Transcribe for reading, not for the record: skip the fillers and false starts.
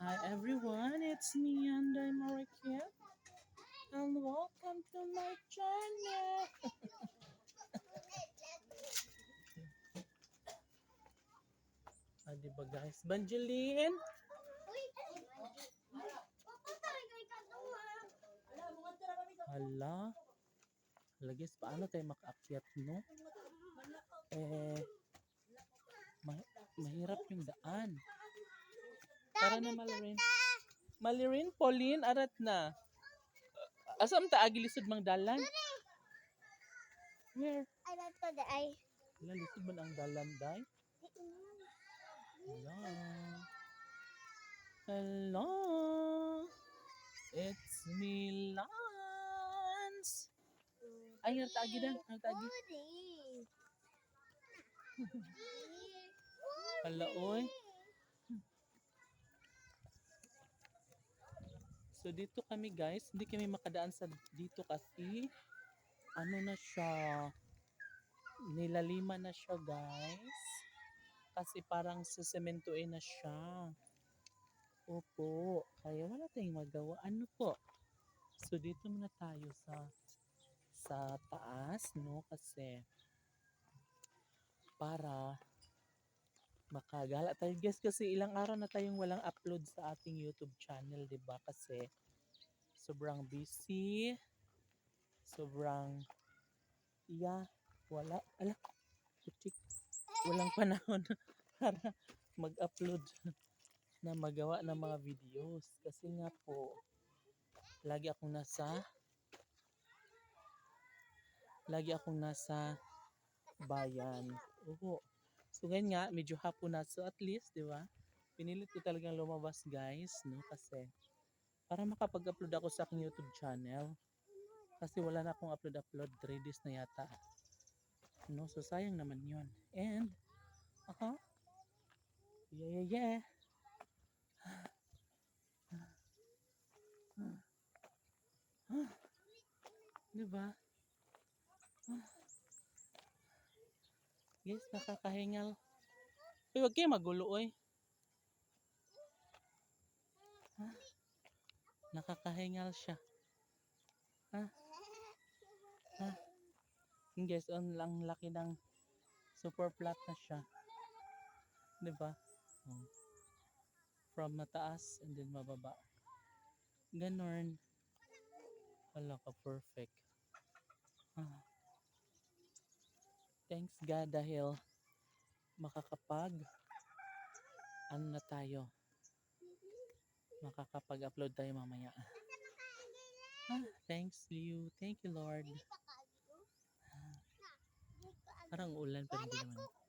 Hi everyone, it's me and I'm Marikit and welcome to my channel. Diba guys? Banjeline? Hala. Lagis, paano tayo makaakyat, no? Eh, mahirap yung daan. Tara na, Malirin. Malirin, Pauline, arat na. Asam ta agilisod mang dalan? Where? I like to the eye. Wala, lisod man ang dalan, day? Hello. Hello. It's me, Lance. Ay, nagtagi na. Nagtagi. Hala, oy. So, dito kami, guys. Hindi kami makadaan sa dito kasi ano na siya. Nilalima na siya, guys. Kasi parang sesementoin na siya. Opo. Kaya wala tayong magawa. Ano po? So, dito muna tayo sa taas, no? Kasi para makagala tayo guys kasi ilang araw na tayong walang upload sa ating YouTube channel, 'di ba? Kasi sobrang busy, sobrang wala putik, walang panahon para mag-upload na magawa ng mga videos kasi nga po lagi akong nasa bayan. Oo. So ngayon nga, medyo hapon na. So at least, di ba? Pinilit ko talagang lumabas guys, no? Kasi para makapag-upload ako sa aking YouTube channel. Kasi wala na akong upload 3 days na yata. No? So sayang naman yun. And, yeah. Di ba? Guys, nakakahingal. Uy, wag kayo magulo, oy. Nakakahingal siya. Guys, ang laki ng super flat na siya. 'Di ba? Oh. From mataas and then mababa. Ganon. Wala ka perfect. Thanks God dahil makakapag ano na tayo. Makakapag-upload tayo mamaya. Thanks you. Thank you Lord. Parang ulan pero hindi naman.